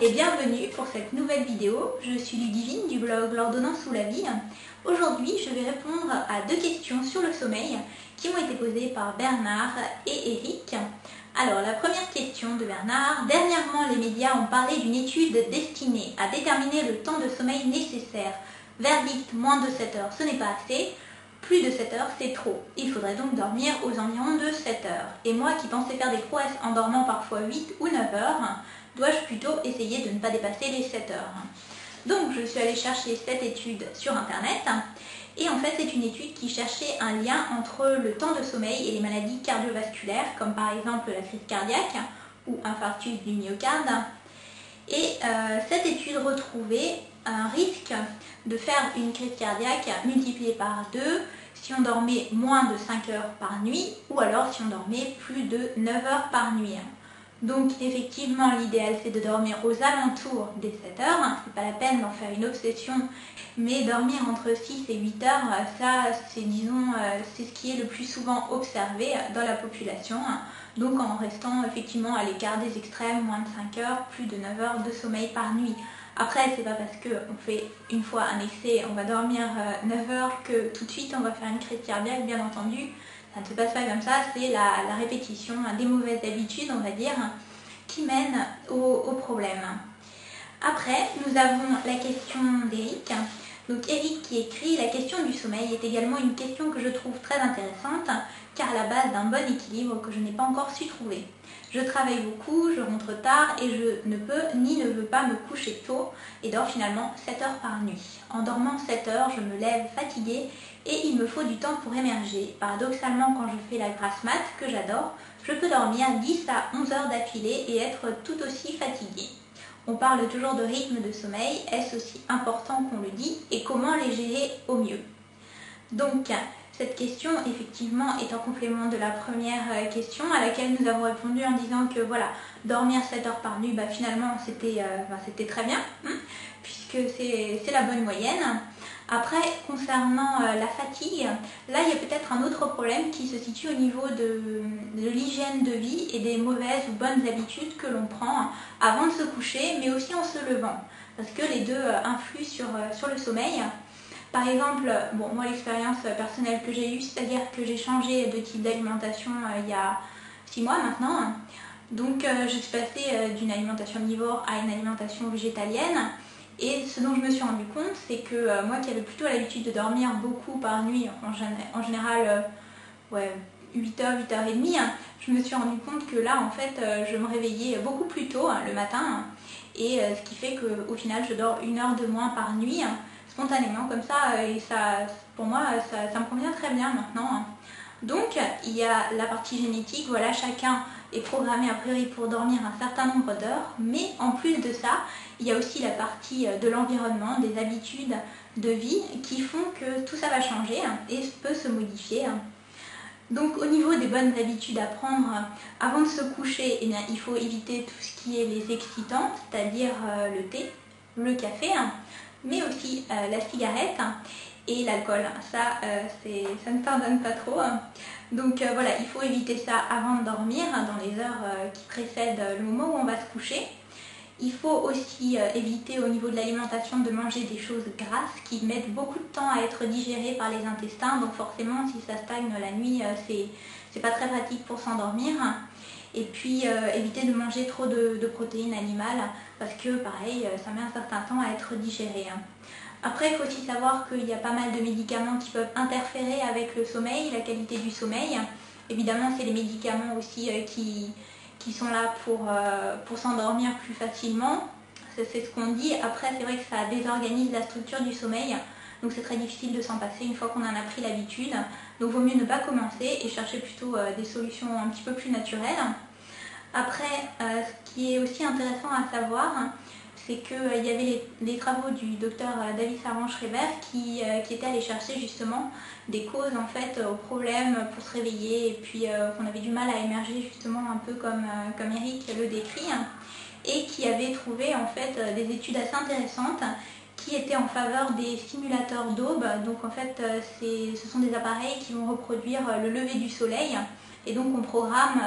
et bienvenue pour cette nouvelle vidéo. Je suis Ludivine du blog L'Ordonnance ou la vie. Aujourd'hui, je vais répondre à deux questions sur le sommeil qui m'ont été posées par Bernard et Eric. Alors, la première question de Bernard. Dernièrement, les médias ont parlé d'une étude destinée à déterminer le temps de sommeil nécessaire. Verdict, moins de 7 heures, ce n'est pas assez. Plus de 7 heures, c'est trop. Il faudrait donc dormir aux environs de 7 heures. Et moi qui pensais faire des prouesses en dormant parfois 8 ou 9 heures, dois-je plutôt essayer de ne pas dépasser les 7 heures? Donc je suis allée chercher cette étude sur internet. Et en fait, c'est une étude qui cherchait un lien entre le temps de sommeil et les maladies cardiovasculaires, comme par exemple la crise cardiaque ou infarctus du myocarde. Et cette étude retrouvait un risque de faire une crise cardiaque multiplié par 2 si on dormait moins de 5 heures par nuit ou alors si on dormait plus de 9 heures par nuit. Donc effectivement, l'idéal c'est de dormir aux alentours des 7 heures, c'est pas la peine d'en faire une obsession, mais dormir entre 6 et 8 heures, ça c'est c'est ce qui est le plus souvent observé dans la population, donc en restant effectivement à l'écart des extrêmes, moins de 5 heures, plus de 9 heures de sommeil par nuit. Après, c'est pas parce qu'on fait une fois un excès, on va dormir 9 heures que tout de suite on va faire une crise cardiaque, bien entendu. Ça ne se passe pas comme ça, c'est la répétition des mauvaises habitudes, on va dire, qui mène au problème. Après, nous avons la question d'Eric. Donc Eric qui écrit: la question du sommeil est également une question que je trouve très intéressante, car à la base d'un bon équilibre que je n'ai pas encore su trouver. Je travaille beaucoup, je rentre tard et je ne peux ni ne veux pas me coucher tôt et dors finalement 7 heures par nuit. En dormant 7 heures, je me lève fatiguée et il me faut du temps pour émerger. Paradoxalement, quand je fais la grasse mat, que j'adore, je peux dormir 10 à 11 heures d'affilée et être tout aussi fatiguée. On parle toujours de rythme de sommeil, est-ce aussi important qu'on le dit et comment les gérer au mieux? Donc, cette question, effectivement, est en complément de la première question à laquelle nous avons répondu en disant que voilà, dormir 7 heures par nuit, finalement, c'était très bien, puisque c'est la bonne moyenne. Après, concernant la fatigue, là, il y a peut-être un autre problème qui se situe au niveau de l'hygiène de vie et des mauvaises ou bonnes habitudes que l'on prend avant de se coucher, mais aussi en se levant, parce que les deux influent sur le sommeil. Par exemple, moi l'expérience personnelle que j'ai eue, c'est-à-dire que j'ai changé de type d'alimentation il y a 6 mois maintenant. Donc je suis passée d'une alimentation omnivore à une alimentation végétalienne. Et ce dont je me suis rendu compte, c'est que moi qui avais plutôt l'habitude de dormir beaucoup par nuit, en général 8h, 8h30, je me suis rendu compte que là en fait je me réveillais beaucoup plus tôt le matin. Et ce qui fait qu'au final je dors 1 heure de moins par nuit, spontanément comme ça, et ça, pour moi, ça me convient très bien maintenant. Donc, il y a la partie génétique, voilà, chacun est programmé a priori pour dormir un certain nombre d'heures, mais en plus de ça, il y a aussi la partie de l'environnement, des habitudes de vie qui font que tout ça va changer et peut se modifier. Donc au niveau des bonnes habitudes à prendre avant de se coucher, eh bien, il faut éviter tout ce qui est les excitants, c'est-à-dire le thé, le café, mais aussi la cigarette et l'alcool. Ça ne pardonne pas trop. Donc voilà, il faut éviter ça avant de dormir, dans les heures qui précèdent le moment où on va se coucher. Il faut aussi éviter au niveau de l'alimentation de manger des choses grasses qui mettent beaucoup de temps à être digérées par les intestins. Donc forcément, si ça stagne la nuit, c'est pas très pratique pour s'endormir. Et puis éviter de manger trop de protéines animales parce que pareil, ça met un certain temps à être digéré. Après, il faut aussi savoir qu'il y a pas mal de médicaments qui peuvent interférer avec le sommeil, la qualité du sommeil. Évidemment, c'est les médicaments aussi qui sont là pour s'endormir plus facilement. C'est ce qu'on dit. Après, c'est vrai que ça désorganise la structure du sommeil. Donc c'est très difficile de s'en passer une fois qu'on en a pris l'habitude. Donc il vaut mieux ne pas commencer et chercher plutôt des solutions un petit peu plus naturelles. Après, ce qui est aussi intéressant à savoir, c'est qu'il y avait les travaux du docteur David Servan-Schreiber qui était allé chercher justement des causes en fait aux problèmes pour se réveiller et puis qu'on avait du mal à émerger justement un peu comme Eric le décrit, et qui avait trouvé en fait des études assez intéressantes qui étaient en faveur des stimulateurs d'aube. Donc en fait ce sont des appareils qui vont reproduire le lever du soleil et donc on programme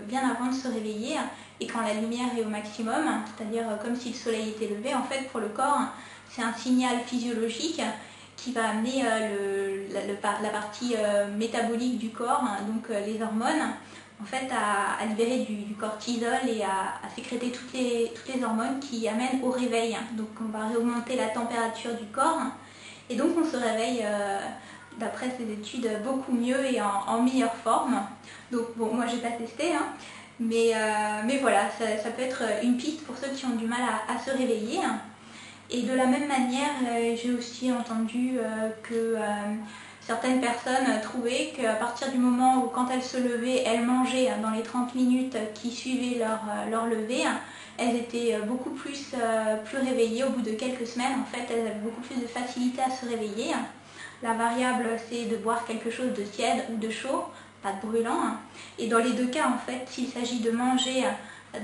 bien avant de se réveiller et quand la lumière est au maximum, c'est-à-dire comme si le soleil était levé. En fait, pour le corps, c'est un signal physiologique qui va amener la partie métabolique du corps, donc les hormones, en fait, à libérer du cortisol et à sécréter toutes les hormones qui amènent au réveil. Donc on va réaugmenter la température du corps et donc on se réveille, d'après ces études, beaucoup mieux et en meilleure forme. Donc bon, moi j'ai pas testé, hein, mais voilà, ça peut être une piste pour ceux qui ont du mal à se réveiller. Et de la même manière, j'ai aussi entendu que certaines personnes trouvaient qu'à partir du moment où, quand elles se levaient, elles mangeaient dans les 30 minutes qui suivaient leur lever, elles étaient beaucoup plus réveillées. Au bout de quelques semaines, en fait, elles avaient beaucoup plus de facilité à se réveiller. La variable, c'est de boire quelque chose de tiède ou de chaud, pas de brûlant. Et dans les deux cas, en fait, s'il s'agit de manger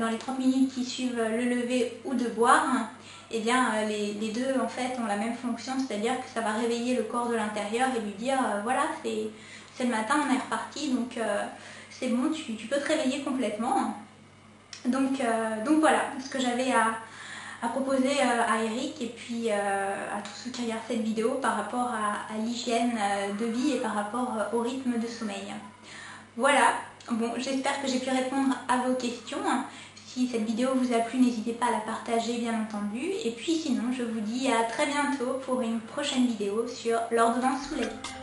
dans les 30 minutes qui suivent le lever ou de boire, eh bien les deux en fait ont la même fonction, c'est-à-dire que ça va réveiller le corps de l'intérieur et lui dire voilà, c'est le matin, on est reparti, donc c'est bon, tu peux te réveiller complètement. Donc voilà ce que j'avais à proposer à Eric et puis à tous ceux qui regardent cette vidéo par rapport à l'hygiène de vie et par rapport au rythme de sommeil. Voilà, bon, j'espère que j'ai pu répondre à vos questions. Si cette vidéo vous a plu, n'hésitez pas à la partager bien entendu. Et puis sinon, je vous dis à très bientôt pour une prochaine vidéo sur l'ordonnance sous la vie.